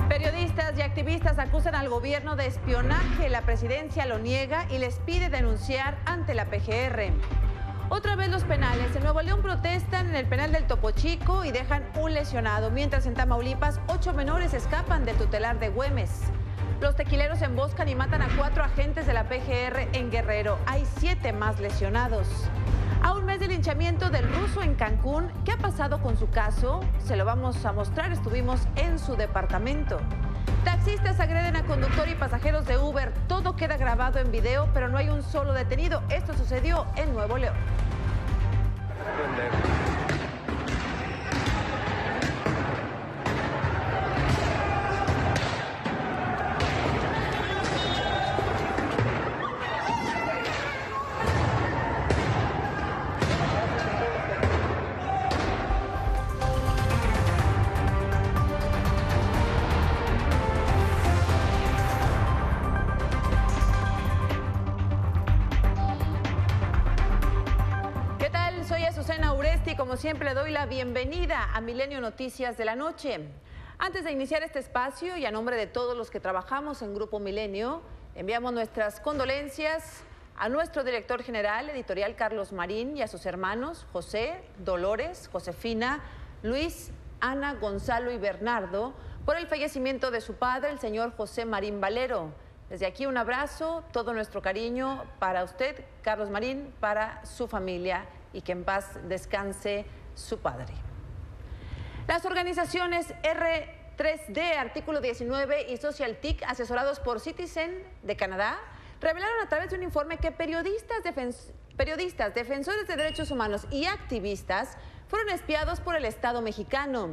Periodistas y activistas acusan al gobierno de espionaje. La presidencia lo niega y les pide denunciar ante la PGR. Otra vez los penales. En Nuevo León protestan en el penal del Topo Chico y dejan un lesionado, mientras en Tamaulipas 8 menores escapan del tutelar de Güemes. Los tequileros emboscan y matan a 4 agentes de la PGR en Guerrero. Hay 7 más lesionados. A un mes del linchamiento del ruso en Cancún, ¿qué ha pasado con su caso? Se lo vamos a mostrar, estuvimos en su departamento. Taxistas agreden a conductor y pasajeros de Uber. Todo queda grabado en video, pero no hay un solo detenido. Esto sucedió en Nuevo León. Como siempre, le doy la bienvenida a Milenio Noticias de la Noche. Antes de iniciar este espacio y a nombre de todos los que trabajamos en Grupo Milenio, enviamos nuestras condolencias a nuestro director general editorial Carlos Marín y a sus hermanos José, Dolores, Josefina, Luis, Ana, Gonzalo y Bernardo por el fallecimiento de su padre, el señor José Marín Valero. Desde aquí un abrazo, todo nuestro cariño para usted, Carlos Marín, para su familia y que en paz descanse su padre. Las organizaciones R3D, Artículo 19 y SocialTIC, asesorados por Citizen de Canadá, revelaron a través de un informe que periodistas, defensores de derechos humanos y activistas fueron espiados por el Estado mexicano.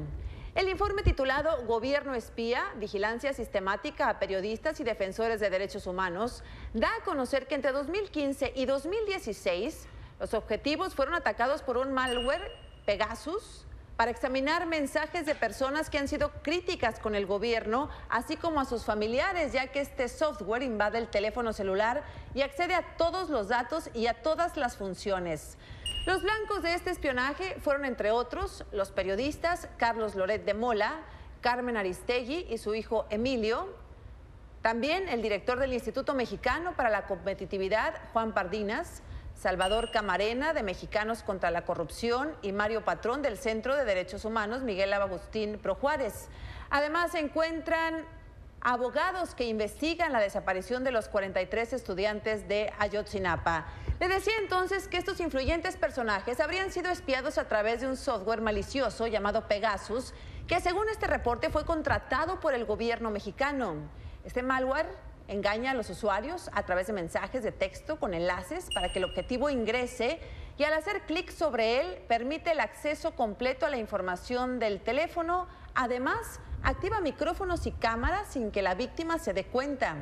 El informe titulado Gobierno espía, vigilancia sistemática a periodistas y defensores de derechos humanos, da a conocer que entre 2015 y 2016 los objetivos fueron atacados por un malware, Pegasus, para examinar mensajes de personas que han sido críticas con el gobierno, así como a sus familiares, ya que este software invade el teléfono celular y accede a todos los datos y a todas las funciones. Los blancos de este espionaje fueron, entre otros, los periodistas Carlos Loret de Mola, Carmen Aristegui y su hijo Emilio, también el director del Instituto Mexicano para la Competitividad, Juan Pardinas, Salvador Camarena, de Mexicanos contra la Corrupción, y Mario Patrón, del Centro de Derechos Humanos, Miguel Agustín Pro Juárez. Además, se encuentran abogados que investigan la desaparición de los 43 estudiantes de Ayotzinapa. Le decía entonces que estos influyentes personajes habrían sido espiados a través de un software malicioso llamado Pegasus, que según este reporte fue contratado por el gobierno mexicano. Este malware engaña a los usuarios a través de mensajes de texto con enlaces para que el objetivo ingrese y al hacer clic sobre él permite el acceso completo a la información del teléfono. Además, activa micrófonos y cámaras sin que la víctima se dé cuenta.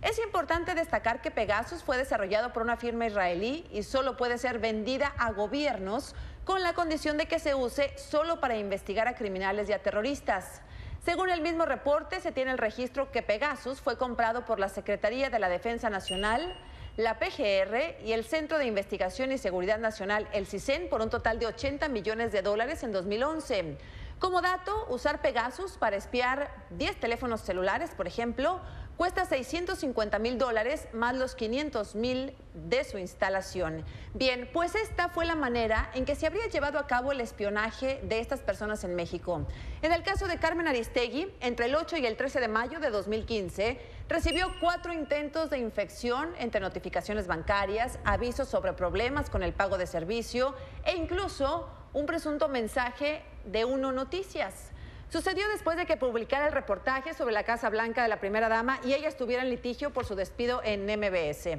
Es importante destacar que Pegasus fue desarrollado por una firma israelí y solo puede ser vendida a gobiernos con la condición de que se use solo para investigar a criminales y a terroristas. Según el mismo reporte, se tiene el registro que Pegasus fue comprado por la Secretaría de la Defensa Nacional, la PGR y el Centro de Investigación y Seguridad Nacional, el CISEN, por un total de $80 millones en 2011. Como dato, usar Pegasus para espiar 10 teléfonos celulares, por ejemplo, cuesta $650,000 más los $500,000 de su instalación. Bien, pues esta fue la manera en que se habría llevado a cabo el espionaje de estas personas en México. En el caso de Carmen Aristegui, entre el 8 y el 13 de mayo de 2015, recibió 4 intentos de infección entre notificaciones bancarias, avisos sobre problemas con el pago de servicio e incluso un presunto mensaje de Uno Noticias. Sucedió después de que publicara el reportaje sobre la Casa Blanca de la primera dama y ella estuviera en litigio por su despido en MBS.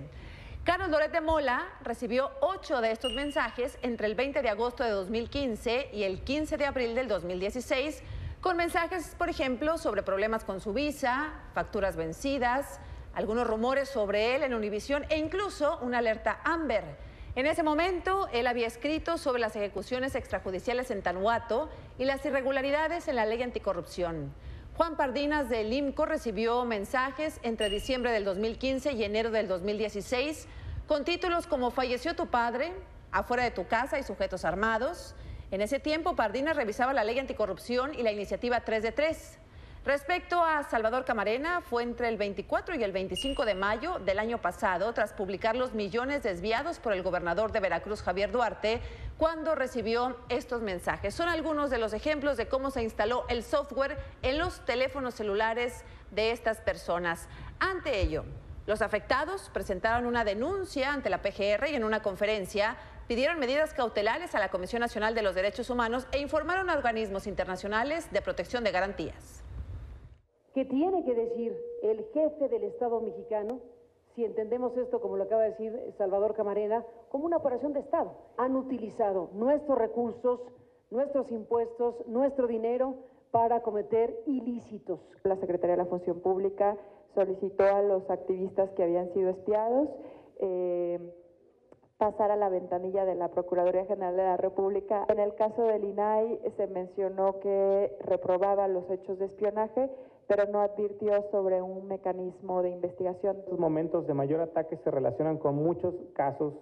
Carlos Loret de Mola recibió 8 de estos mensajes entre el 20 de agosto de 2015 y el 15 de abril del 2016, con mensajes, por ejemplo, sobre problemas con su visa, facturas vencidas, algunos rumores sobre él en Univisión e incluso una alerta Amber. En ese momento, él había escrito sobre las ejecuciones extrajudiciales en Tanajuato y las irregularidades en la ley anticorrupción. Juan Pardinas del IMCO recibió mensajes entre diciembre del 2015 y enero del 2016 con títulos como "Falleció tu padre", "Afuera de tu casa hay sujetos armados", En ese tiempo, Pardina revisaba la ley anticorrupción y la iniciativa 3 de 3. Respecto a Salvador Camarena, fue entre el 24 y el 25 de mayo del año pasado, tras publicar los millones desviados por el gobernador de Veracruz, Javier Duarte, cuando recibió estos mensajes. Son algunos de los ejemplos de cómo se instaló el software en los teléfonos celulares de estas personas. Ante ello, los afectados presentaron una denuncia ante la PGR y en una conferencia pidieron medidas cautelares a la Comisión Nacional de los Derechos Humanos e informaron a organismos internacionales de protección de garantías. ¿Qué tiene que decir el jefe del Estado mexicano si entendemos esto, como lo acaba de decir Salvador Camarena, como una operación de Estado? Han utilizado nuestros recursos, nuestros impuestos, nuestro dinero para cometer ilícitos. La Secretaría de la Función Pública solicitó a los activistas que habían sido espiados pasar a la ventanilla de la Procuraduría General de la República. En el caso del INAI se mencionó que reprobaba los hechos de espionaje, pero no advirtió sobre un mecanismo de investigación. Los momentos de mayor ataque se relacionan con muchos casos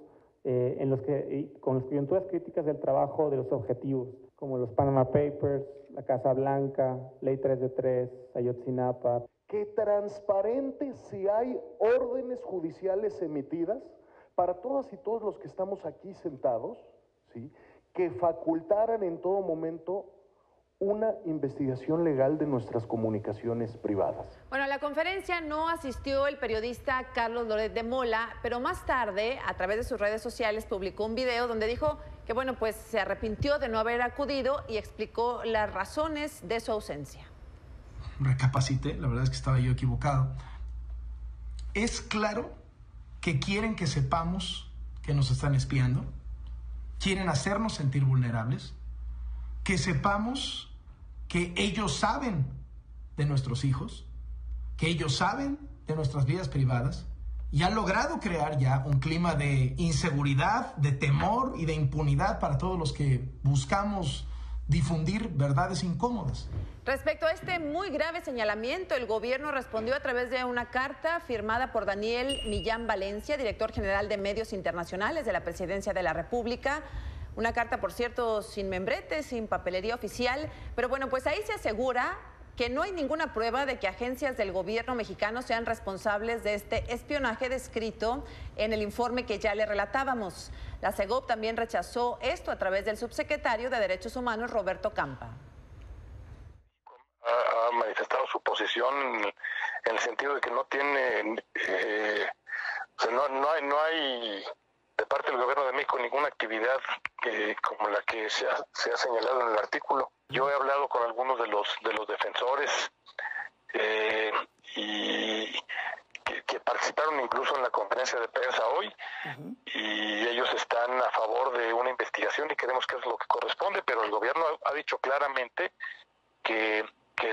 con las coyunturas críticas del trabajo de los objetivos, como los Panama Papers, la Casa Blanca, Ley 3 de 3, Ayotzinapa. Que transparente si hay órdenes judiciales emitidas para todas y todos los que estamos aquí sentados, ¿sí?, que facultaran en todo momento una investigación legal de nuestras comunicaciones privadas. Bueno, a la conferencia no asistió el periodista Carlos Loret de Mola, pero más tarde, a través de sus redes sociales, publicó un video donde dijo que, bueno, pues se arrepintió de no haber acudido y explicó las razones de su ausencia. Recapacité, la verdad es que estaba yo equivocado. Es claro que quieren que sepamos que nos están espiando, quieren hacernos sentir vulnerables, que sepamos que ellos saben de nuestros hijos, que ellos saben de nuestras vidas privadas y han logrado crear ya un clima de inseguridad, de temor y de impunidad para todos los que buscamos difundir verdades incómodas. Respecto a este muy grave señalamiento, el gobierno respondió a través de una carta firmada por Daniel Millán Valencia, director general de Medios Internacionales de la Presidencia de la República. Una carta, por cierto, sin membrete, sin papelería oficial, pero bueno, pues ahí se asegura que no hay ninguna prueba de que agencias del gobierno mexicano sean responsables de este espionaje descrito en el informe que ya le relatábamos. La Segov también rechazó esto a través del subsecretario de Derechos Humanos, Roberto Campa. Ha manifestado su posición en el sentido de que no tiene, no hay de parte del gobierno de México ninguna actividad como la que se ha señalado en el artículo. Yo he hablado con algunos de los defensores y que participaron incluso en la conferencia de prensa hoy, y ellos están a favor de una investigación y creemos que es lo que corresponde, pero el gobierno ha dicho claramente que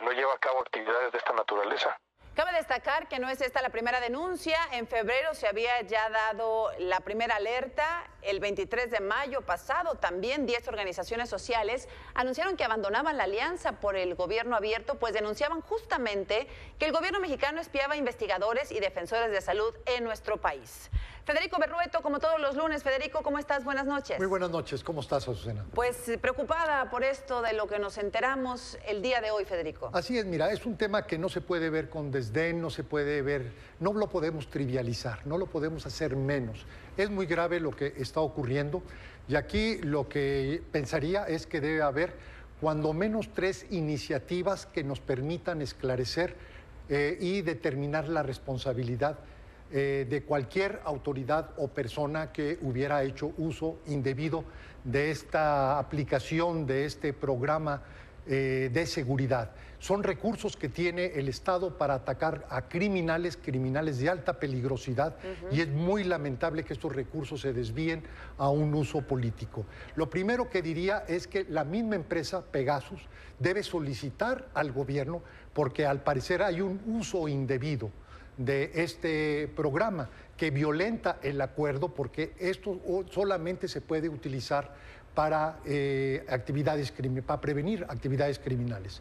no lleva a cabo actividades de esta naturaleza. Cabe destacar que no es esta la primera denuncia. En febrero se había ya dado la primera alerta. El 23 de mayo pasado también 10 organizaciones sociales anunciaron que abandonaban la alianza por el gobierno abierto, pues denunciaban justamente que el gobierno mexicano espiaba a investigadores y defensores de salud en nuestro país. Federico Berrueto, como todos los lunes. Federico, ¿cómo estás? Buenas noches. Muy buenas noches. ¿Cómo estás, Azucena? Pues preocupada por esto de lo que nos enteramos el día de hoy, Federico. Así es, mira, es un tema que no se puede ver con desdén, no se puede ver, no lo podemos trivializar, no lo podemos hacer menos. Es muy grave lo que está ocurriendo y aquí lo que pensaría es que debe haber cuando menos 3 iniciativas que nos permitan esclarecer y determinar la responsabilidad de cualquier autoridad o persona que hubiera hecho uso indebido de esta aplicación, de este programa de seguridad. Son recursos que tiene el Estado para atacar a criminales de alta peligrosidad y es muy lamentable que estos recursos se desvíen a un uso político. Lo primero que diría es que la misma empresa, Pegasus, debe solicitar al gobierno porque al parecer hay un uso indebido de este programa que violenta el acuerdo porque esto solamente se puede utilizar para para prevenir actividades criminales.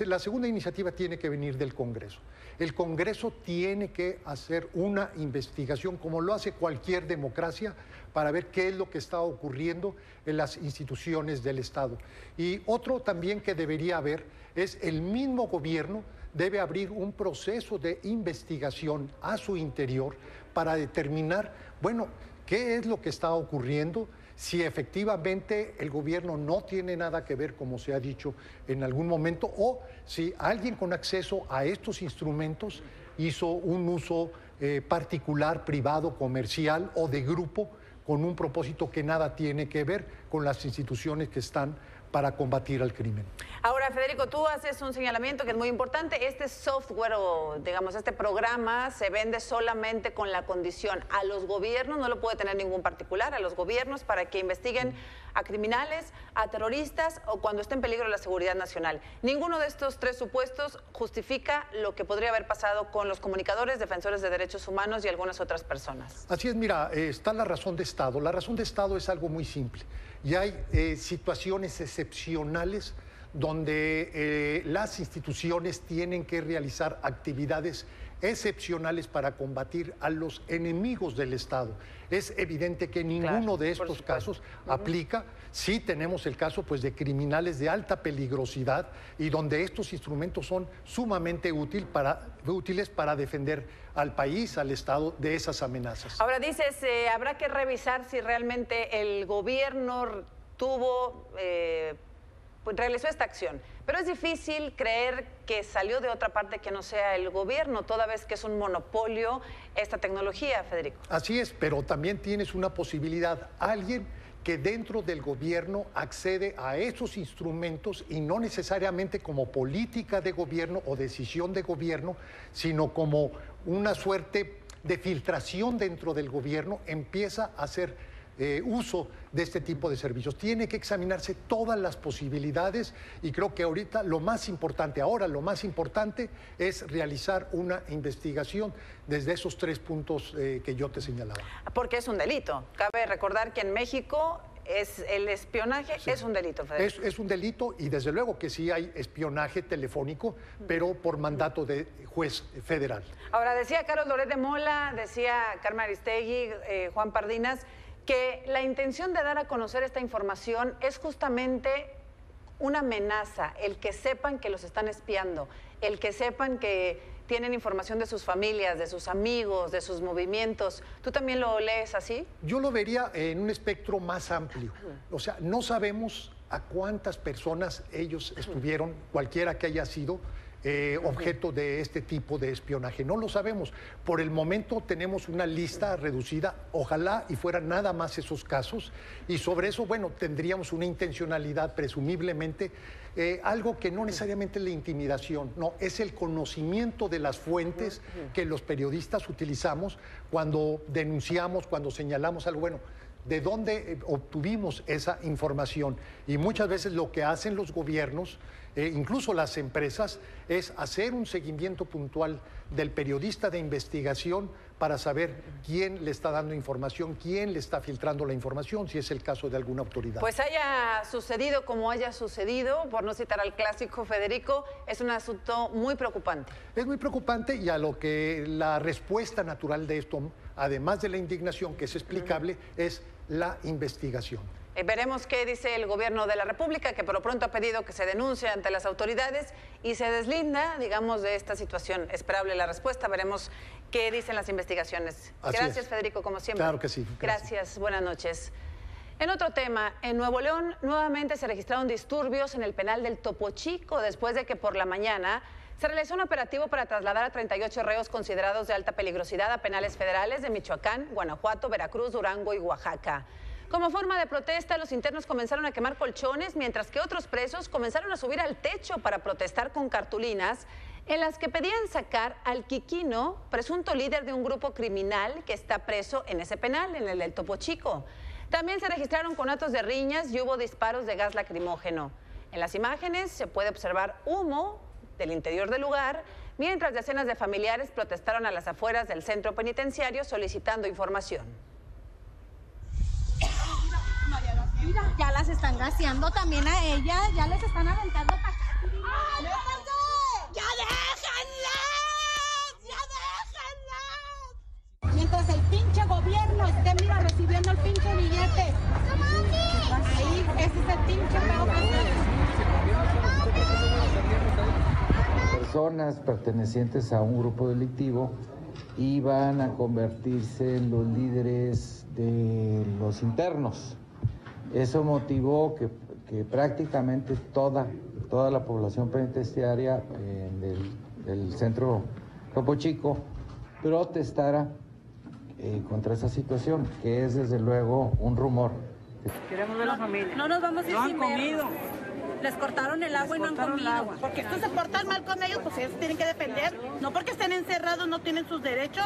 La segunda iniciativa tiene que venir del Congreso. El Congreso tiene que hacer una investigación, como lo hace cualquier democracia, para ver qué es lo que está ocurriendo en las instituciones del Estado. Y otro también que debería haber es el mismo gobierno debe abrir un proceso de investigación a su interior para determinar, bueno, qué es lo que está ocurriendo, si efectivamente el gobierno no tiene nada que ver, como se ha dicho en algún momento, o si alguien con acceso a estos instrumentos hizo un uso particular, privado, comercial o de grupo, con un propósito que nada tiene que ver con las instituciones que están para combatir al crimen. Ahora, Federico, tú haces un señalamiento que es muy importante. Este software o, digamos, este programa se vende solamente con la condición a los gobiernos, no lo puede tener ningún particular, a los gobiernos para que investiguen a criminales, a terroristas o cuando esté en peligro la seguridad nacional. Ninguno de estos tres supuestos justifica lo que podría haber pasado con los comunicadores, defensores de derechos humanos y algunas otras personas. Así es, mira, está la razón de Estado. La razón de Estado es algo muy simple. Y hay situaciones excepcionales donde las instituciones tienen que realizar actividades excepcionales para combatir a los enemigos del Estado. Es evidente que ninguno de estos casos aplica. Sí tenemos el caso pues, de criminales de alta peligrosidad y donde estos instrumentos son sumamente útiles para defender al país, al Estado de esas amenazas. Ahora dices, habrá que revisar si realmente el gobierno realizó esta acción, pero es difícil creer que salió de otra parte que no sea el gobierno, toda vez que es un monopolio esta tecnología, Federico. Así es, pero también tienes una posibilidad, alguien que dentro del gobierno accede a esos instrumentos y no necesariamente como política de gobierno o decisión de gobierno, sino como una suerte de filtración dentro del gobierno, empieza a hacer uso de este tipo de servicios. Tiene que examinarse todas las posibilidades y creo que ahorita lo más importante es realizar una investigación desde esos tres puntos que yo te señalaba. Porque es un delito. Cabe recordar que en México el espionaje es un delito, Federico. Es un delito y desde luego que sí hay espionaje telefónico, pero por mandato de juez federal. Ahora, decía Carlos Loret de Mola, decía Carmen Aristegui, Juan Pardinas, que la intención de dar a conocer esta información es justamente una amenaza, el que sepan que los están espiando, el que sepan que tienen información de sus familias, de sus amigos, de sus movimientos. ¿Tú también lo lees así? Yo lo vería en un espectro más amplio. O sea, no sabemos a cuántas personas ellos estuvieron, cualquiera que haya sido, objeto de este tipo de espionaje. No lo sabemos. Por el momento tenemos una lista reducida, ojalá y fueran nada más esos casos, y sobre eso, bueno, tendríamos una intencionalidad, presumiblemente, algo que no necesariamente es la intimidación, no, es el conocimiento de las fuentes que los periodistas utilizamos cuando denunciamos, cuando señalamos algo, bueno, de dónde obtuvimos esa información. Y muchas veces lo que hacen los gobiernos, incluso las empresas, es hacer un seguimiento puntual del periodista de investigación para saber quién le está dando información, quién le está filtrando la información, si es el caso de alguna autoridad. Pues haya sucedido como haya sucedido, por no citar al clásico, Federico, es un asunto muy preocupante. Es muy preocupante y a lo que la respuesta natural de esto, además de la indignación, que es explicable, es la investigación. Veremos qué dice el gobierno de la República, que por lo pronto ha pedido que se denuncie ante las autoridades y se deslinda, digamos, de esta situación. Esperable la respuesta, veremos qué dicen las investigaciones. Gracias, Federico, como siempre. Claro que sí. Gracias, buenas noches. En otro tema, en Nuevo León nuevamente se registraron disturbios en el penal del Topo Chico después de que por la mañana se realizó un operativo para trasladar a 38 reos considerados de alta peligrosidad a penales federales de Michoacán, Guanajuato, Veracruz, Durango y Oaxaca. Como forma de protesta, los internos comenzaron a quemar colchones, mientras que otros presos comenzaron a subir al techo para protestar con cartulinas en las que pedían sacar al Quiquino, presunto líder de un grupo criminal que está preso en ese penal, en el del Topo Chico. También se registraron conatos de riñas y hubo disparos de gas lacrimógeno. En las imágenes se puede observar humo del interior del lugar, mientras decenas de familiares protestaron a las afueras del centro penitenciario solicitando información. Mira, ya las están gaseando también a ellas, ya les están aventando para acá. ¡Ya déjenlas! ¡Ya déjenlas! Mientras el pinche gobierno esté, mira, recibiendo el pinche personas pertenecientes a un grupo delictivo iban a convertirse en los líderes de los internos. Eso motivó que prácticamente toda la población penitenciaria del centro Topo Chico protestara contra esa situación, que es desde luego un rumor. Queremos ver a la familia. No nos vamos a ir sin comido. Les cortaron el agua y no han comido. Porque estos se portan mal con ellos, pues ellos tienen que defender. No porque estén encerrados no tienen sus derechos.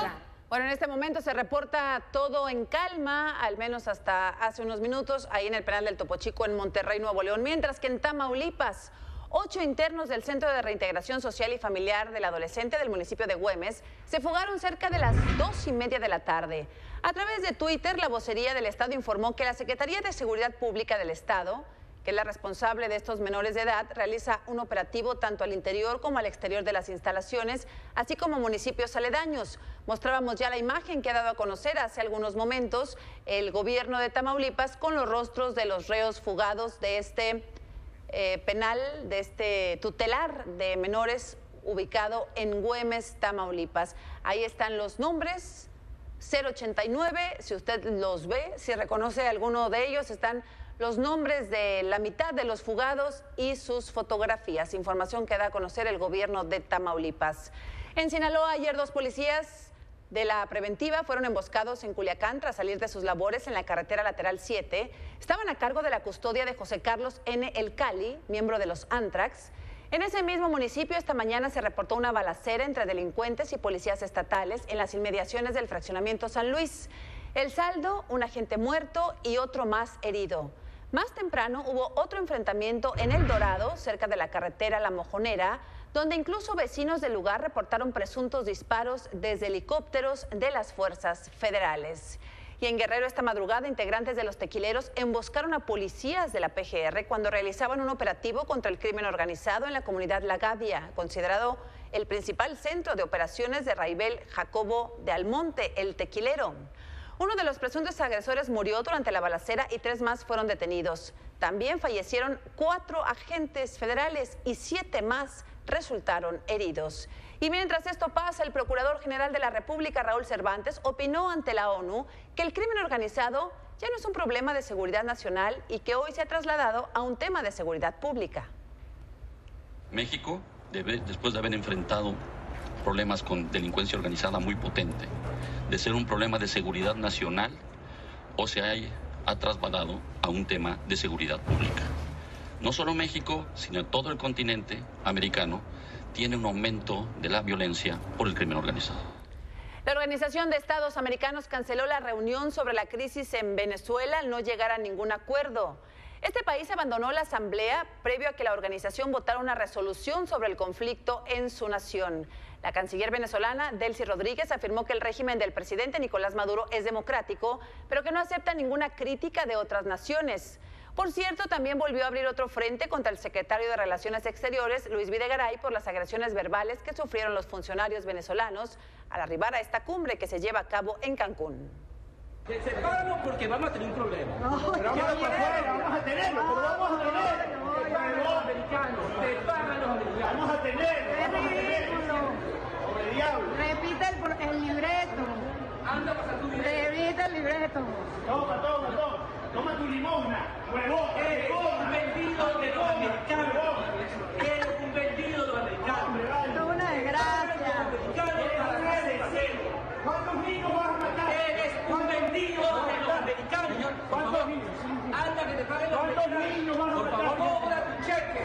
Bueno, en este momento se reporta todo en calma, al menos hasta hace unos minutos, ahí en el penal del Topo Chico en Monterrey, Nuevo León, mientras que en Tamaulipas, 8 internos del Centro de Reintegración Social y Familiar del Adolescente del municipio de Güemes se fugaron cerca de las 2:30 de la tarde. A través de Twitter, la vocería del Estado informó que la Secretaría de Seguridad Pública del Estado, que es la responsable de estos menores de edad, realiza un operativo tanto al interior como al exterior de las instalaciones, así como municipios aledaños. Mostrábamos ya la imagen que ha dado a conocer hace algunos momentos el gobierno de Tamaulipas con los rostros de los reos fugados de este penal, de este tutelar de menores ubicado en Güemes, Tamaulipas. Ahí están los nombres, 089, si usted los ve, si reconoce alguno de ellos, están los nombres de la mitad de los fugados y sus fotografías, información que da a conocer el gobierno de Tamaulipas. En Sinaloa, ayer 2 policías de la preventiva fueron emboscados en Culiacán tras salir de sus labores en la carretera lateral 7. Estaban a cargo de la custodia de José Carlos N. El Cali, miembro de los Antrax. En ese mismo municipio, esta mañana se reportó una balacera entre delincuentes y policías estatales en las inmediaciones del fraccionamiento San Luis. El saldo, un agente muerto y otro más herido. Más temprano hubo otro enfrentamiento en El Dorado, cerca de la carretera La Mojonera, donde incluso vecinos del lugar reportaron presuntos disparos desde helicópteros de las fuerzas federales. Y en Guerrero esta madrugada, integrantes de los tequileros emboscaron a policías de la PGR cuando realizaban un operativo contra el crimen organizado en la comunidad La Gavia, considerado el principal centro de operaciones de Raibel Jacobo de Almonte, el tequilero. Uno de los presuntos agresores murió durante la balacera y 3 más fueron detenidos. También fallecieron 4 agentes federales y 7 más resultaron heridos. Y mientras esto pasa, el Procurador General de la República, Raúl Cervantes, opinó ante la ONU que el crimen organizado ya no es un problema de seguridad nacional y que hoy se ha trasladado a un tema de seguridad pública. México, después de haber enfrentado problemas con delincuencia organizada muy potente, de ser un problema de seguridad nacional, o se ha trasladado a un tema de seguridad pública. No solo México, sino todo el continente americano tiene un aumento de la violencia por el crimen organizado. La Organización de Estados Americanos canceló la reunión sobre la crisis en Venezuela al no llegar a ningún acuerdo. Este país abandonó la asamblea previo a que la organización votara una resolución sobre el conflicto en su nación. La canciller venezolana, Delcy Rodríguez, afirmó que el régimen del presidente Nicolás Maduro es democrático, pero que no acepta ninguna crítica de otras naciones. Por cierto, también volvió a abrir otro frente contra el secretario de Relaciones Exteriores, Luis Videgaray, por las agresiones verbales que sufrieron los funcionarios venezolanos al arribar a esta cumbre que se lleva a cabo en Cancún. Sepáranos porque vamos a tener un problema. Pero vamos a tenerlo, pero vamos a tener. Los americanos, separan los americanos. Vamos a tenerlo. Pobre diablo. Repite el libreto. Anda a pasar tu libreto. Repite el libreto. Toma tu limosna, huevón. Eres un vendido de los americanos. Eres un vendido de los americanos. Es una desgracia. ¿Cuántos niños vas a matar? Eres un vendido de los americanos. ¿Cuántos niños? Anda que te paguen los ¿Cuántos americanos. niños vas a Por matar? favor, cobra tu cheque.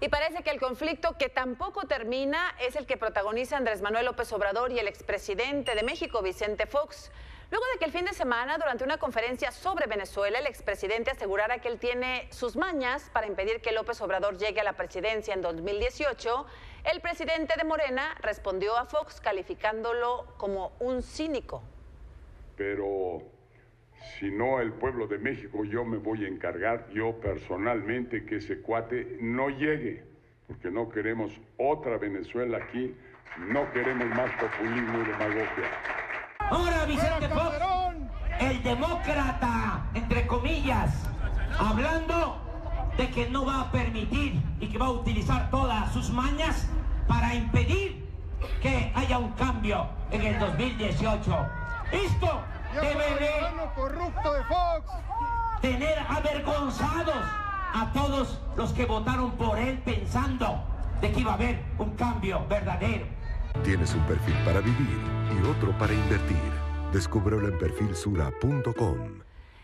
Y parece que el conflicto que tampoco termina es el que protagoniza Andrés Manuel López Obrador y el expresidente de México, Vicente Fox. Luego de que el fin de semana, durante una conferencia sobre Venezuela, el expresidente asegurara que él tiene sus mañas para impedir que López Obrador llegue a la presidencia en 2018, el presidente de Morena respondió a Fox calificándolo como un cínico. Pero si no, el pueblo de México, yo me voy a encargar, yo personalmente, que ese cuate no llegue, porque no queremos otra Venezuela aquí, no queremos más populismo y demagogia. Ahora Vicente Fox, el demócrata, entre comillas, hablando de que no va a permitir y que va a utilizar todas sus mañas para impedir que haya un cambio en el 2018. Esto debe de corrupto de Fox tener avergonzados a todos los que votaron por él pensando de que iba a haber un cambio verdadero. Tienes un perfil para vivir y otro para invertir. Descúbrelo en perfilsura.com.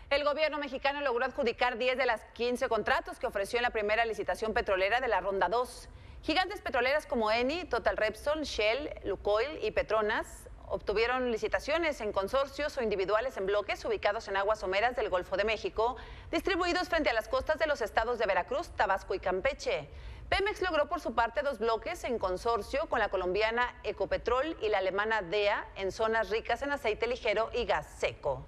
El gobierno mexicano logró adjudicar 10 de las 15 contratos que ofreció en la primera licitación petrolera de la Ronda 2. Gigantes petroleras como Eni, Total Repsol, Shell, Lukoil y Petronas obtuvieron licitaciones en consorcios o individuales en bloques ubicados en aguas someras del Golfo de México, distribuidos frente a las costas de los estados de Veracruz, Tabasco y Campeche. Pemex logró por su parte 2 bloques en consorcio con la colombiana Ecopetrol y la alemana DEA en zonas ricas en aceite ligero y gas seco.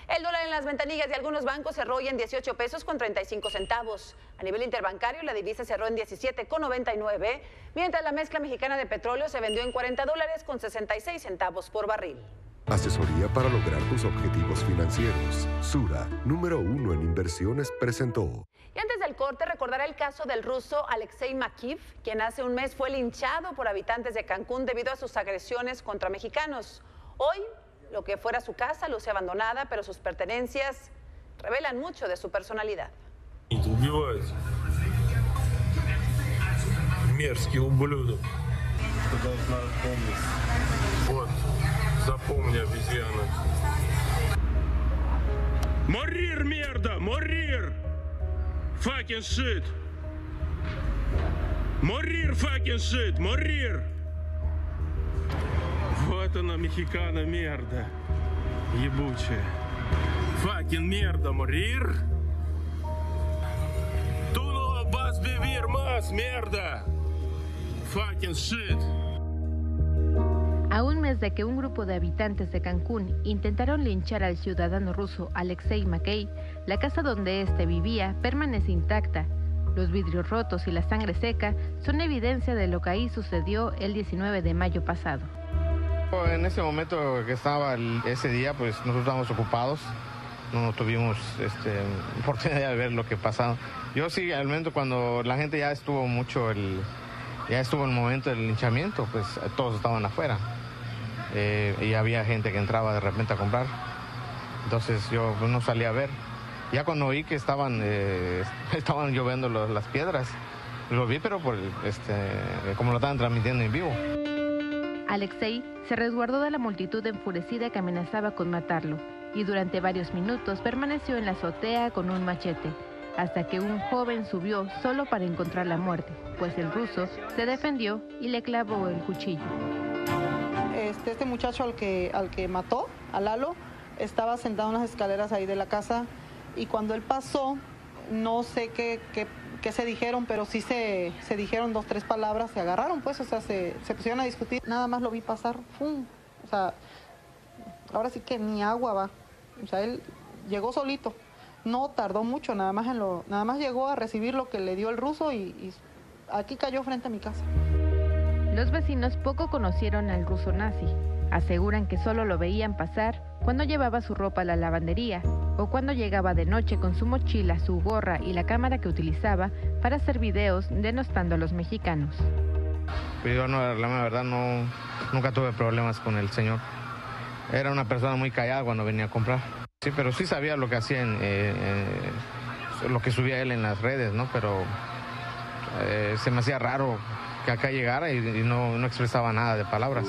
El dólar en las ventanillas de algunos bancos cerró hoy en 18 pesos con 35 centavos. A nivel interbancario, la divisa cerró en 17,99, mientras la mezcla mexicana de petróleo se vendió en $40 con 66 centavos por barril. Asesoría para lograr tus objetivos financieros. Sura, número 1 en inversiones, presentó. Y antes del corte, recordará el caso del ruso Alexei Makiv, quien hace un mes fue linchado por habitantes de Cancún debido a sus agresiones contra mexicanos. Hoy, lo que fuera su casa luce abandonada, pero sus pertenencias revelan mucho de su personalidad. Мерзкий ублюдок. Вот, запомни, обезьяна. Морир, мерда, морир! Fucking shit! Морир, fucking shit, морир! Вот она, мexicana, мерда. Ебучая. Fucking мерда, морир! Tú no vas a vivir más, mierda. Fucking shit. A un mes de que un grupo de habitantes de Cancún intentaron linchar al ciudadano ruso Alexei Makiv, la casa donde éste vivía permanece intacta. Los vidrios rotos y la sangre seca son evidencia de lo que ahí sucedió el 19 de mayo pasado. En ese momento que estaba ese día, pues nosotros estábamos ocupados. No tuvimos oportunidad de ver lo que pasaba. Yo sí, al momento cuando la gente ya estuvo el momento del linchamiento, pues todos estaban afuera. Y había gente que entraba de repente a comprar. Entonces yo no salí a ver. Ya cuando oí que estaban lloviendo las piedras, lo vi, pero como lo estaban transmitiendo en vivo. Alexei se resguardó de la multitud enfurecida que amenazaba con matarlo, y durante varios minutos permaneció en la azotea con un machete, hasta que un joven subió solo para encontrar la muerte, pues el ruso se defendió y le clavó el cuchillo. Este muchacho al que mató, a Lalo, estaba sentado en las escaleras ahí de la casa, y cuando él pasó, no sé qué se dijeron, pero sí se dijeron 2, 3 palabras, se agarraron, pues, o sea, se pusieron a discutir. Nada más lo vi pasar, ¡fum! O sea, ahora sí que ni agua va. O sea, él llegó solito, no tardó mucho, nada más llegó a recibir lo que le dio el ruso y aquí cayó frente a mi casa. Los vecinos poco conocieron al ruso nazi. Aseguran que solo lo veían pasar cuando llevaba su ropa a la lavandería o cuando llegaba de noche con su mochila, su gorra y la cámara que utilizaba para hacer videos denostando a los mexicanos. Pues yo la verdad nunca tuve problemas con el señor. Era una persona muy callada cuando venía a comprar. Sí, pero sí sabía lo que hacía, lo que subía él en las redes, ¿no? Pero se me hacía raro que acá llegara y no expresaba nada de palabras.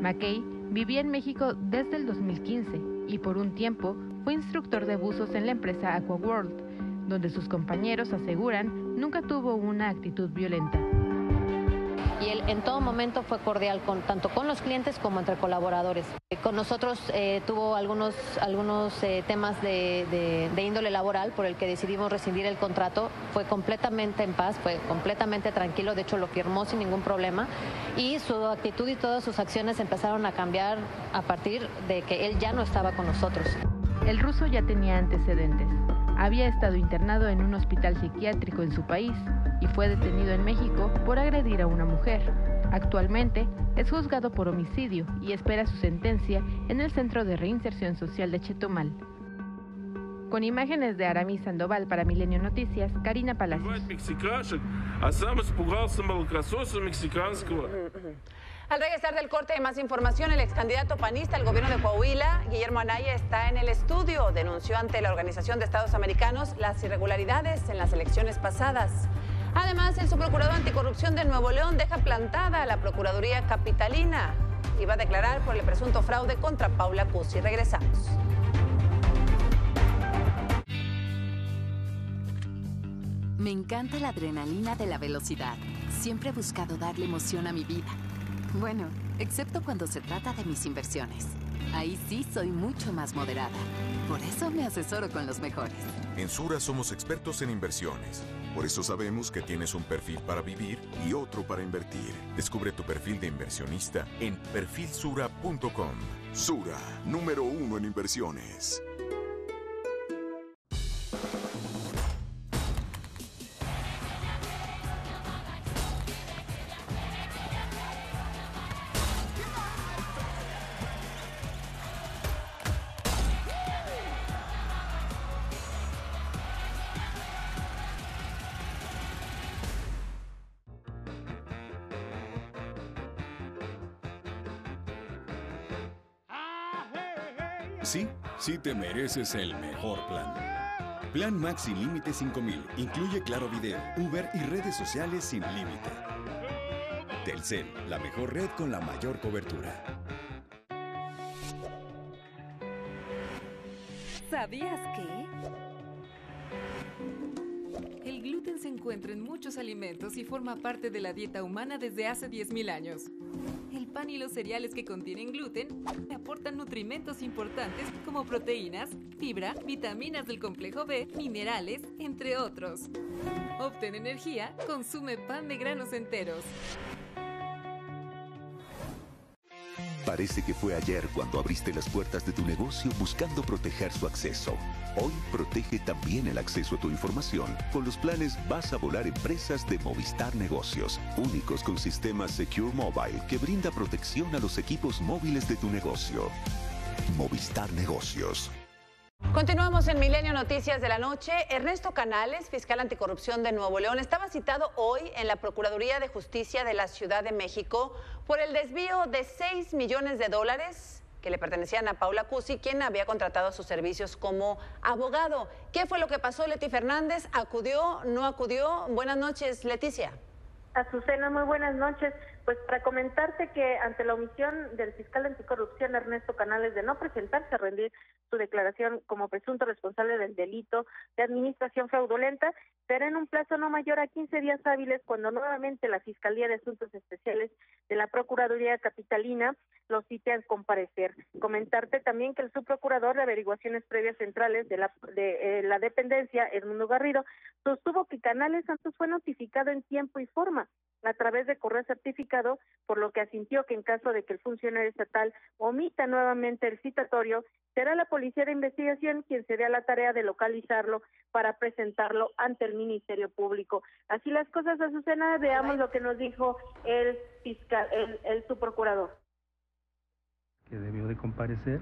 Makiv vivía en México desde el 2015 y por un tiempo fue instructor de buzos en la empresa AquaWorld, donde sus compañeros aseguran nunca tuvo una actitud violenta. Y él en todo momento fue cordial tanto con los clientes como entre colaboradores. Con nosotros tuvo algunos temas de índole laboral por el que decidimos rescindir el contrato. Fue completamente en paz, fue completamente tranquilo, de hecho lo firmó sin ningún problema y su actitud y todas sus acciones empezaron a cambiar a partir de que él ya no estaba con nosotros. El ruso ya tenía antecedentes. Había estado internado en un hospital psiquiátrico en su país y fue detenido en México por agredir a una mujer. Actualmente es juzgado por homicidio y espera su sentencia en el Centro de Reinserción Social de Chetumal. Con imágenes de Aramis Sandoval para Milenio Noticias, Karina Palacios. Al regresar del corte de más información, el ex candidato panista al gobierno de Coahuila, Guillermo Anaya, está en el estudio. Denunció ante la Organización de Estados Americanos las irregularidades en las elecciones pasadas. Además, el subprocurador anticorrupción de Nuevo León deja plantada a la Procuraduría Capitalina y va a declarar por el presunto fraude contra Paula Cusi. Regresamos. Me encanta la adrenalina de la velocidad. Siempre he buscado darle emoción a mi vida. Bueno, excepto cuando se trata de mis inversiones. Ahí sí soy mucho más moderada. Por eso me asesoro con los mejores. En Sura somos expertos en inversiones. Por eso sabemos que tienes un perfil para vivir y otro para invertir. Descubre tu perfil de inversionista en perfilsura.com. Sura, número 1 en inversiones. Sí te mereces el mejor plan. Plan Max sin límite 5000. Incluye Claro Video, Uber y redes sociales sin límite. Telcel, la mejor red con la mayor cobertura. ¿Sabías que? El gluten se encuentra en muchos alimentos y forma parte de la dieta humana desde hace 10.000 años. El pan y los cereales que contienen gluten aportan nutrimentos importantes como proteínas, fibra, vitaminas del complejo B, minerales, entre otros. Obtén energía, consume pan de granos enteros. Parece que fue ayer cuando abriste las puertas de tu negocio buscando proteger su acceso. Hoy protege también el acceso a tu información con los planes Vas a Volar Empresas de Movistar Negocios, únicos con sistema Secure Mobile que brinda protección a los equipos móviles de tu negocio. Movistar Negocios. Continuamos en Milenio Noticias de la Noche. Ernesto Canales, fiscal anticorrupción de Nuevo León, estaba citado hoy en la Procuraduría de Justicia de la Ciudad de México por el desvío de $6 millones que le pertenecían a Paula Cusi, quien había contratado sus servicios como abogado. ¿Qué fue lo que pasó, Leti Fernández? ¿Acudió? ¿No acudió? Buenas noches, Leticia. Azucena, muy buenas noches. Pues para comentarte que ante la omisión del fiscal anticorrupción Ernesto Canales de no presentarse a rendir su declaración como presunto responsable del delito de administración fraudulenta, será en un plazo no mayor a 15 días hábiles cuando nuevamente la Fiscalía de Asuntos Especiales de la Procuraduría Capitalina lo cite a comparecer. Comentarte también que el subprocurador de Averiguaciones Previas Centrales de la dependencia, Edmundo Garrido, sostuvo que Canales Santos fue notificado en tiempo y forma a través de correo certificado, por lo que asintió que en caso de que el funcionario estatal omita nuevamente el citatorio, será la Policía de Investigación quien se dé a la tarea de localizarlo para presentarlo ante el Ministerio Público. Así las cosas, Azucena, veamos lo que nos dijo el fiscal, el subprocurador. Que debió de comparecer.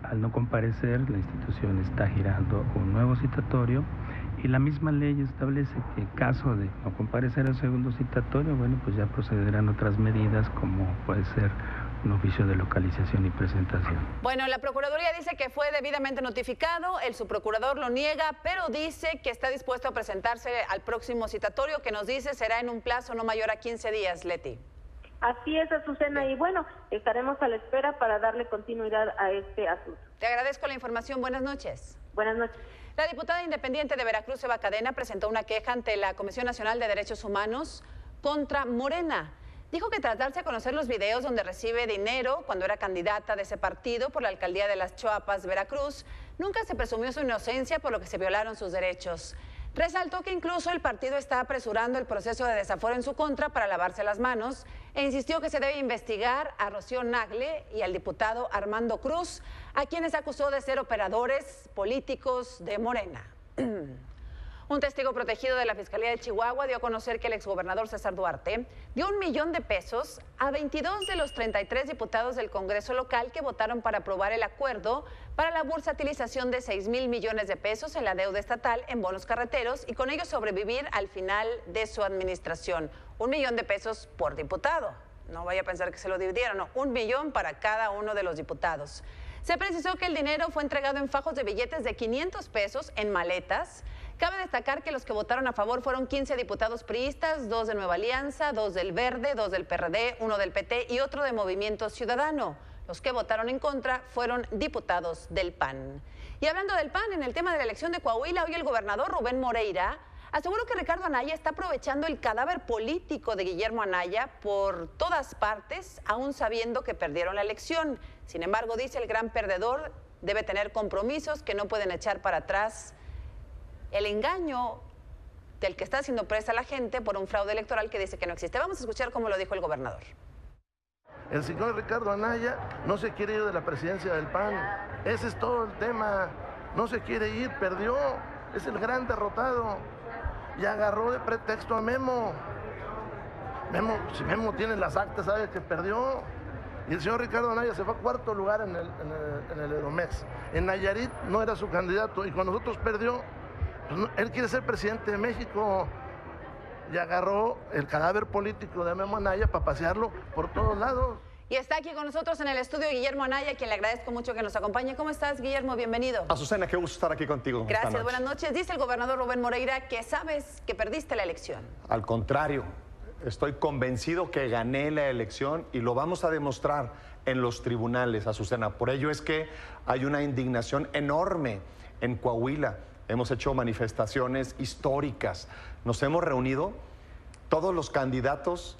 Al no comparecer, la institución está girando un nuevo citatorio y la misma ley establece que en caso de no comparecer al segundo citatorio, bueno, pues ya procederán otras medidas como puede ser un oficio de localización y presentación. Bueno, la Procuraduría dice que fue debidamente notificado, el subprocurador lo niega, pero dice que está dispuesto a presentarse al próximo citatorio, que nos dice será en un plazo no mayor a 15 días, Leti. Así es, Azucena, y bueno, estaremos a la espera para darle continuidad a este asunto. Te agradezco la información, buenas noches. Buenas noches. La diputada independiente de Veracruz, Eva Cadena, presentó una queja ante la Comisión Nacional de Derechos Humanos contra Morena. Dijo que tras darse a conocer los videos donde recibe dinero cuando era candidata de ese partido por la alcaldía de Las Choapas, Veracruz, nunca se presumió su inocencia, por lo que se violaron sus derechos. Resaltó que incluso el partido está apresurando el proceso de desafuero en su contra para lavarse las manos e insistió que se debe investigar a Rocío Nagle y al diputado Armando Cruz, a quienes acusó de ser operadores políticos de Morena. Un testigo protegido de la Fiscalía de Chihuahua dio a conocer que el exgobernador César Duarte dio $1 millón a 22 de los 33 diputados del Congreso local que votaron para aprobar el acuerdo para la bursatilización de 6,000 millones de pesos en la deuda estatal en bonos carreteros y con ello sobrevivir al final de su administración. $1 millón por diputado. No vaya a pensar que se lo dividieron, no, $1 millón para cada uno de los diputados. Se precisó que el dinero fue entregado en fajos de billetes de 500 pesos en maletas. Cabe destacar que los que votaron a favor fueron 15 diputados priistas, 2 de Nueva Alianza, 2 del Verde, 2 del PRD, 1 del PT y otro de Movimiento Ciudadano. Los que votaron en contra fueron diputados del PAN. Y hablando del PAN, en el tema de la elección de Coahuila, hoy el gobernador Rubén Moreira aseguró que Ricardo Anaya está aprovechando el cadáver político de Guillermo Anaya por todas partes, aún sabiendo que perdieron la elección. Sin embargo, dice el gran perdedor debe tener compromisos que no pueden echar para atrás el engaño del que está haciendo presa la gente por un fraude electoral que dice que no existe. Vamos a escuchar cómo lo dijo el gobernador. El señor Ricardo Anaya no se quiere ir de la presidencia del PAN. Ese es todo el tema. No se quiere ir, perdió. Es el gran derrotado. Y agarró de pretexto a Memo. Si Memo tiene las actas, sabe que perdió. Y el señor Ricardo Anaya se fue a cuarto lugar en el Edomex. En Nayarit no era su candidato y cuando nosotros perdió, pues no, él quiere ser presidente de México. Y agarró el cadáver político de Memo Anaya para pasearlo por todos lados. Y está aquí con nosotros en el estudio Guillermo Anaya, a quien le agradezco mucho que nos acompañe. ¿Cómo estás, Guillermo? Bienvenido. Azucena, qué gusto estar aquí contigo. Gracias, buenas noches. Dice el gobernador Rubén Moreira que sabes que perdiste la elección. Al contrario, estoy convencido que gané la elección y lo vamos a demostrar en los tribunales, Azucena. Por ello es que hay una indignación enorme en Coahuila. Hemos hecho manifestaciones históricas. Nos hemos reunido todos los candidatos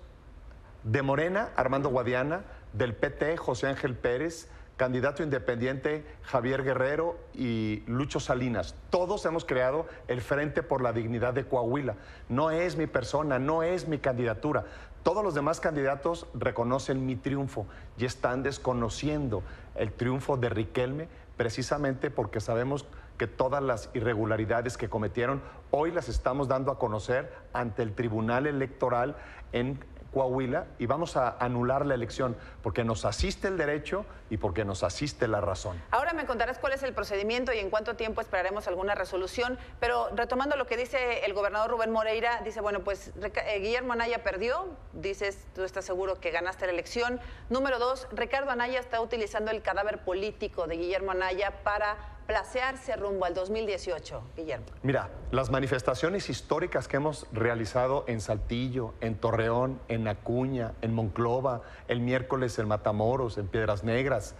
de Morena, Armando Guadiana, del PT, José Ángel Pérez, candidato independiente Javier Guerrero y Lucho Salinas. Todos hemos creado el Frente por la Dignidad de Coahuila. No es mi persona, no es mi candidatura. Todos los demás candidatos reconocen mi triunfo y están desconociendo el triunfo de Riquelme precisamente porque sabemos que todas las irregularidades que cometieron hoy las estamos dando a conocer ante el Tribunal Electoral en Coahuila y vamos a anular la elección porque nos asiste el derecho y porque nos asiste la razón. Ahora me contarás cuál es el procedimiento y en cuánto tiempo esperaremos alguna resolución, pero retomando lo que dice el gobernador Rubén Moreira, dice, bueno, pues Guillermo Anaya perdió, dices, tú estás seguro que ganaste la elección. Número 2, Ricardo Anaya está utilizando el cadáver político de Guillermo Anaya para placearse rumbo al 2018, Guillermo. Mira, las manifestaciones históricas que hemos realizado en Saltillo, en Torreón, en Acuña, en Monclova, el miércoles en Matamoros, en Piedras Negras,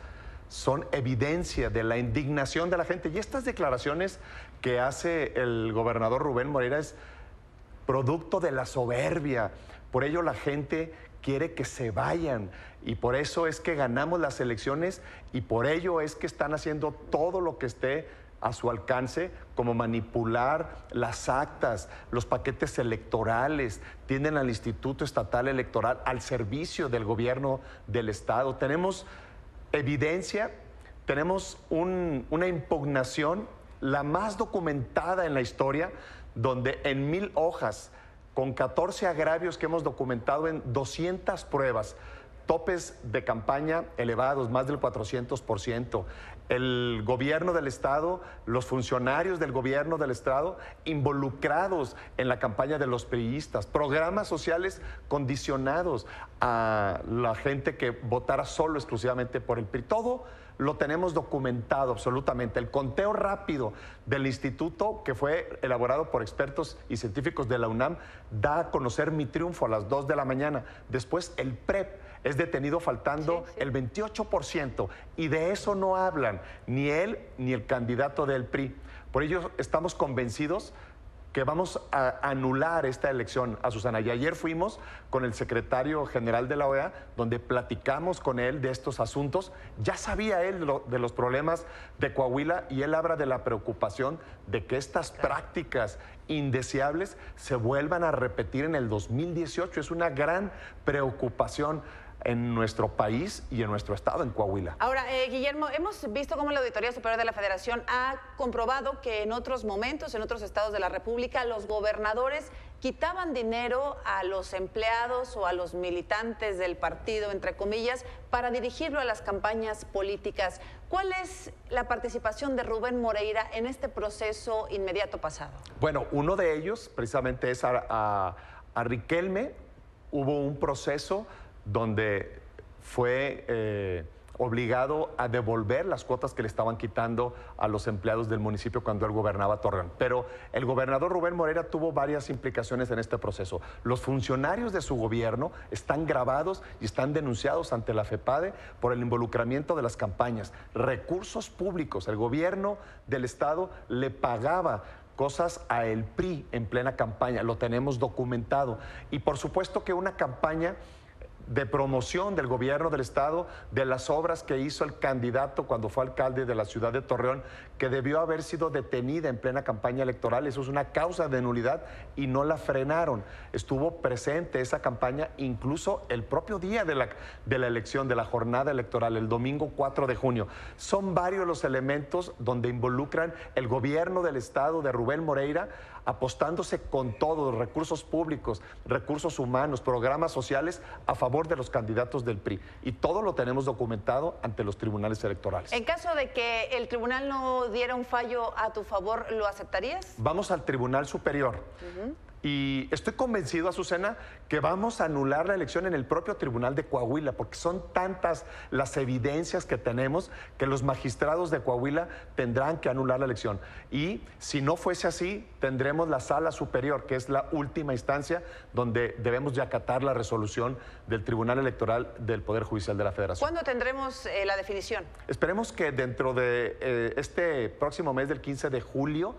son evidencia de la indignación de la gente. Y estas declaraciones que hace el gobernador Rubén Moreira es producto de la soberbia. Por ello la gente quiere que se vayan y por eso es que ganamos las elecciones y por ello es que están haciendo todo lo que esté a su alcance, como manipular las actas, los paquetes electorales, tienen al Instituto Estatal Electoral al servicio del gobierno del Estado. Tenemos evidencia, tenemos una impugnación, la más documentada en la historia, donde en 1000 hojas, con 14 agravios que hemos documentado en 200 pruebas, topes de campaña elevados, más del 400%. El gobierno del Estado, los funcionarios del gobierno del Estado involucrados en la campaña de los priistas, programas sociales condicionados a la gente que votara solo exclusivamente por el PRI. Todo lo tenemos documentado absolutamente. El conteo rápido del instituto, que fue elaborado por expertos y científicos de la UNAM, da a conocer mi triunfo a las 2 de la mañana. Después el PREP es detenido faltando el 28%, y de eso no hablan ni él ni el candidato del PRI. Por ello estamos convencidos que vamos a anular esta elección, Azucena. Y ayer fuimos con el secretario general de la OEA, donde platicamos con él de estos asuntos. Ya sabía él de los problemas de Coahuila y él habla de la preocupación de que estas prácticas indeseables se vuelvan a repetir en el 2018. Es una gran preocupación. en nuestro país y en nuestro estado, en Coahuila. Ahora, Guillermo, hemos visto cómo la Auditoría Superior de la Federación ha comprobado que en otros momentos, en otros estados de la República, los gobernadores quitaban dinero a los empleados o a los militantes del partido, entre comillas, para dirigirlo a las campañas políticas. ¿Cuál es la participación de Rubén Moreira en este proceso inmediato pasado? Bueno, uno de ellos precisamente es a Riquelme. Hubo un proceso donde fue obligado a devolver las cuotas que le estaban quitando a los empleados del municipio cuando él gobernaba Torreón. Pero el gobernador Rubén Moreira tuvo varias implicaciones en este proceso. Los funcionarios de su gobierno están grabados y están denunciados ante la FEPADE por el involucramiento de las campañas. Recursos públicos. El gobierno del estado le pagaba cosas a el PRI en plena campaña, lo tenemos documentado. Y por supuesto que una campaña de promoción del gobierno del estado, de las obras que hizo el candidato cuando fue alcalde de la ciudad de Torreón, que debió haber sido detenida en plena campaña electoral. Eso es una causa de nulidad y no la frenaron. Estuvo presente esa campaña incluso el propio día de la elección, de la jornada electoral, el domingo 4 de junio. Son varios los elementos donde involucran el gobierno del estado de Rubén Moreira, apostándose con todos los recursos públicos, recursos humanos, programas sociales a favor de los candidatos del PRI. Y todo lo tenemos documentado ante los tribunales electorales. En caso de que el tribunal no diera un fallo a tu favor, ¿lo aceptarías? Vamos al Tribunal Superior. Y estoy convencido, Azucena, que vamos a anular la elección en el propio Tribunal de Coahuila, porque son tantas las evidencias que tenemos que los magistrados de Coahuila tendrán que anular la elección. Y si no fuese así, tendremos la Sala Superior, que es la última instancia donde debemos de acatar la resolución del Tribunal Electoral del Poder Judicial de la Federación. ¿Cuándo tendremos la definición? Esperemos que dentro de este próximo mes del 15 de julio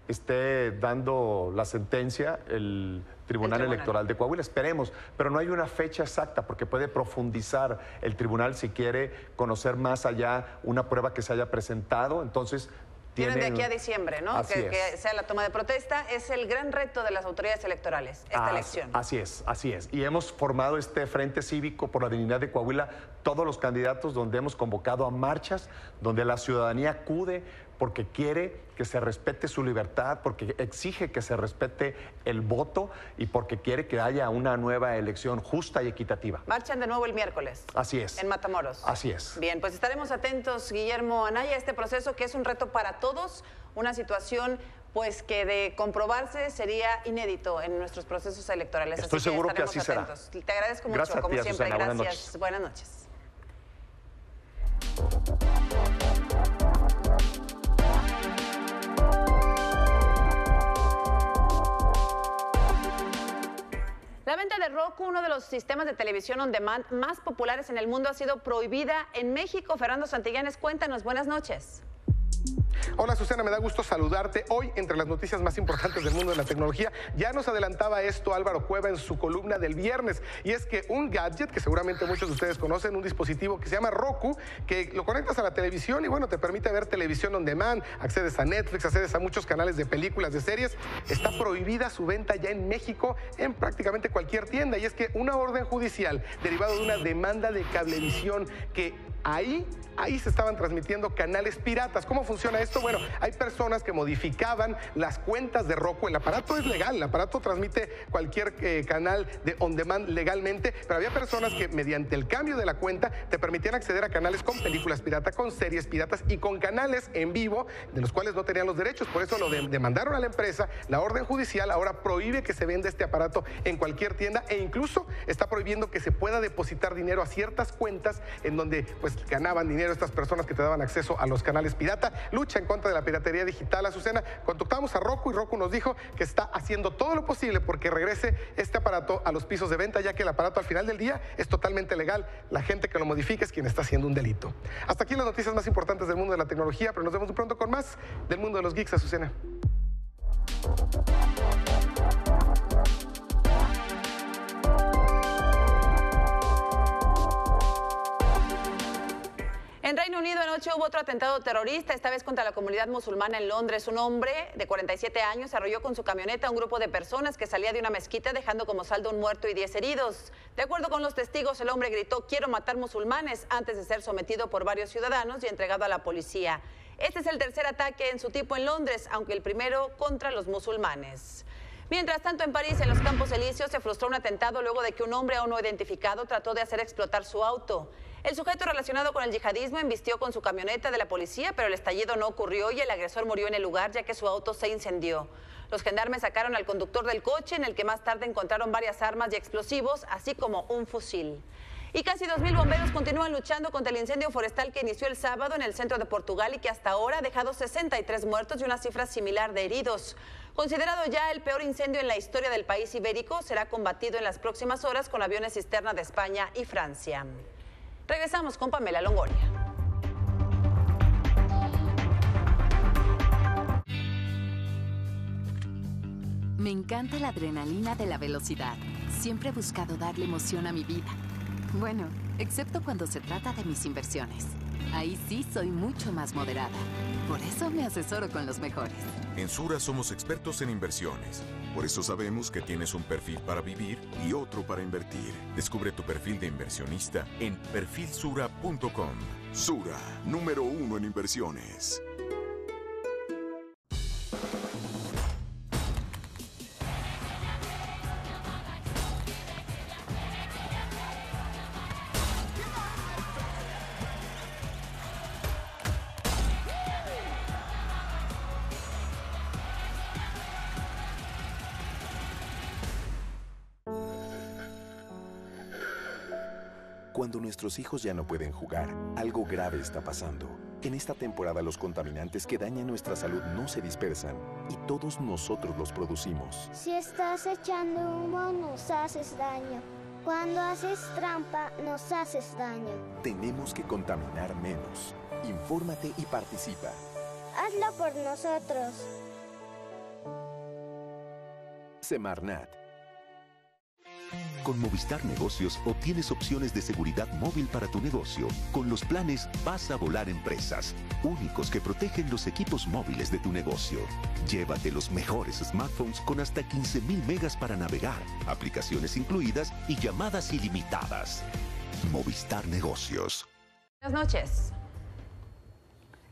esté dando la sentencia el Tribunal Electoral de Coahuila. Esperemos, pero no hay una fecha exacta porque puede profundizar el tribunal si quiere conocer más allá una prueba que se haya presentado. Entonces, tienen de aquí a diciembre, ¿no? Que sea la toma de protesta. Es el gran reto de las autoridades electorales, esta elección. Así es. Y hemos formado este Frente Cívico por la Dignidad de Coahuila, todos los candidatos, donde hemos convocado a marchas, donde la ciudadanía acude porque quiere que se respete su libertad, porque exige que se respete el voto y porque quiere que haya una nueva elección justa y equitativa. Marchan de nuevo el miércoles. Así es. En Matamoros. Así es. Bien, pues estaremos atentos, Guillermo Anaya, a este proceso que es un reto para todos, una situación pues que de comprobarse sería inédito en nuestros procesos electorales. Estoy seguro que así atentos. será. Te agradezco mucho, gracias como a ti, siempre. Azucena. Gracias. Buenas noches. La venta de Roku, uno de los sistemas de televisión on demand más populares en el mundo, ha sido prohibida en México. Fernando Santillanes, cuéntanos. Buenas noches. Hola, Azucena, me da gusto saludarte. Hoy, entre las noticias más importantes del mundo de la tecnología, ya nos adelantaba esto Álvaro Cueva en su columna del viernes. Y es que un gadget que seguramente muchos de ustedes conocen, un dispositivo que se llama Roku, que lo conectas a la televisión y bueno, te permite ver televisión on demand, accedes a Netflix, accedes a muchos canales de películas, de series. Está prohibida su venta ya en México en prácticamente cualquier tienda. Y es que una orden judicial derivada de una demanda de Cablevisión que ahí se estaban transmitiendo canales piratas. ¿Cómo funciona esto? Bueno, hay personas que modificaban las cuentas de Roku. El aparato es legal, el aparato transmite cualquier canal de on demand legalmente, pero había personas que mediante el cambio de la cuenta te permitían acceder a canales con películas piratas, con series piratas y con canales en vivo de los cuales no tenían los derechos. Por eso lo demandaron a la empresa. La orden judicial ahora prohíbe que se venda este aparato en cualquier tienda e incluso está prohibiendo que se pueda depositar dinero a ciertas cuentas en donde pues ganaban dinero estas personas que te daban acceso a los canales pirata. Lucha en contra de la piratería digital, Azucena. Contactamos a Roku y Roku nos dijo que está haciendo todo lo posible porque regrese este aparato a los pisos de venta, ya que el aparato al final del día es totalmente legal. La gente que lo modifique es quien está haciendo un delito. Hasta aquí las noticias más importantes del mundo de la tecnología, pero nos vemos muy pronto con más del mundo de los geeks, Azucena. En Reino Unido anoche hubo otro atentado terrorista, esta vez contra la comunidad musulmana en Londres. Un hombre de 47 años arrolló con su camioneta a un grupo de personas que salía de una mezquita, dejando como saldo un muerto y 10 heridos. De acuerdo con los testigos, el hombre gritó "quiero matar musulmanes" antes de ser sometido por varios ciudadanos y entregado a la policía. Este es el tercer ataque en su tipo en Londres, aunque el primero contra los musulmanes. Mientras tanto, en París, en los Campos Elíseos, se frustró un atentado luego de que un hombre aún no identificado trató de hacer explotar su auto. El sujeto relacionado con el yihadismo embistió con su camioneta de la policía, pero el estallido no ocurrió y el agresor murió en el lugar ya que su auto se incendió. Los gendarmes sacaron al conductor del coche, en el que más tarde encontraron varias armas y explosivos, así como un fusil. Y casi 2.000 bomberos continúan luchando contra el incendio forestal que inició el sábado en el centro de Portugal y que hasta ahora ha dejado 63 muertos y una cifra similar de heridos. Considerado ya el peor incendio en la historia del país ibérico, será combatido en las próximas horas con aviones cisterna de España y Francia. Regresamos con Pamela Longoria. Me encanta la adrenalina de la velocidad. Siempre he buscado darle emoción a mi vida. Bueno, excepto cuando se trata de mis inversiones. Ahí sí soy mucho más moderada. Por eso me asesoro con los mejores. En Sura somos expertos en inversiones. Por eso sabemos que tienes un perfil para vivir y otro para invertir. Descubre tu perfil de inversionista en perfilsura.com. Sura, número 1 en inversiones. Cuando nuestros hijos ya no pueden jugar, algo grave está pasando. En esta temporada los contaminantes que dañan nuestra salud no se dispersan y todos nosotros los producimos. Si estás echando humo, nos haces daño. Cuando haces trampa, nos haces daño. Tenemos que contaminar menos. Infórmate y participa. Hazlo por nosotros. Semarnat. Con Movistar Negocios obtienes opciones de seguridad móvil para tu negocio. Con los planes Vas a Volar Empresas, únicos que protegen los equipos móviles de tu negocio. Llévate los mejores smartphones con hasta 15.000 megas para navegar, aplicaciones incluidas y llamadas ilimitadas. Movistar Negocios. Buenas noches.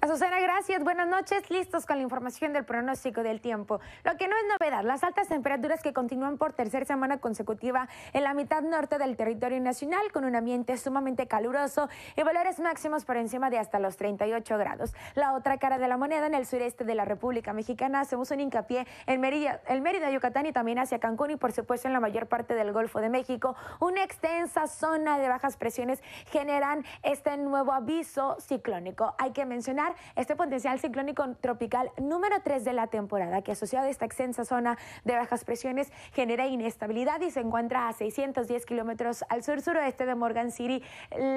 Azucena, gracias. Buenas noches. Listos con la información del pronóstico del tiempo. Lo que no es novedad, las altas temperaturas que continúan por tercera semana consecutiva en la mitad norte del territorio nacional, con un ambiente sumamente caluroso y valores máximos por encima de hasta los 38 grados. La otra cara de la moneda, en el sureste de la República Mexicana, hacemos un hincapié en Mérida, Yucatán y también hacia Cancún y por supuesto en la mayor parte del Golfo de México. Una extensa zona de bajas presiones generan este nuevo aviso ciclónico. Hay que mencionar este potencial ciclónico tropical número 3 de la temporada, que asociado a esta extensa zona de bajas presiones genera inestabilidad y se encuentra a 610 kilómetros al sur-suroeste de Morgan City,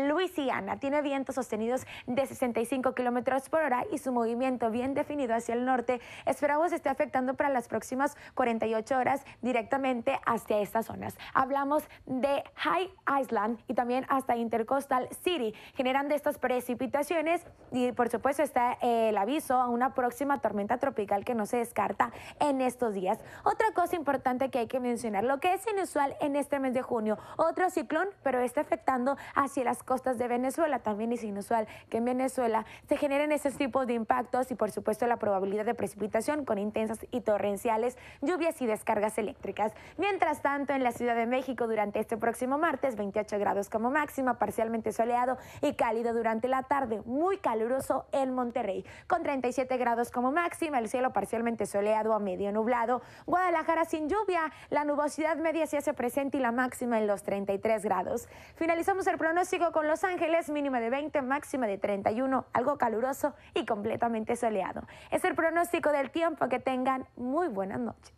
Luisiana. Tiene vientos sostenidos de 65 kilómetros por hora y su movimiento bien definido hacia el norte esperamos esté afectando para las próximas 48 horas directamente hacia estas zonas. Hablamos de High Island y también hasta Intercoastal City. Generan de estas precipitaciones y por supuesto está el aviso a una próxima tormenta tropical que no se descarta en estos días. Otra cosa importante que hay que mencionar, lo que es inusual en este mes de junio, otro ciclón, pero está afectando hacia las costas de Venezuela. También es inusual que en Venezuela se generen esos tipos de impactos y por supuesto la probabilidad de precipitación con intensas y torrenciales lluvias y descargas eléctricas. Mientras tanto, en la Ciudad de México durante este próximo martes, 28 grados como máxima, parcialmente soleado y cálido durante la tarde, muy caluroso en Monterrey, con 37 grados como máxima, el cielo parcialmente soleado a medio nublado. Guadalajara sin lluvia, la nubosidad media se hace presente y la máxima en los 33 grados. Finalizamos el pronóstico con Los Ángeles, mínima de 20, máxima de 31, algo caluroso y completamente soleado. Es el pronóstico del tiempo, que tengan muy buenas noches.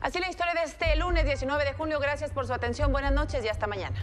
Así la historia de este lunes 19 de junio. Gracias por su atención, buenas noches y hasta mañana.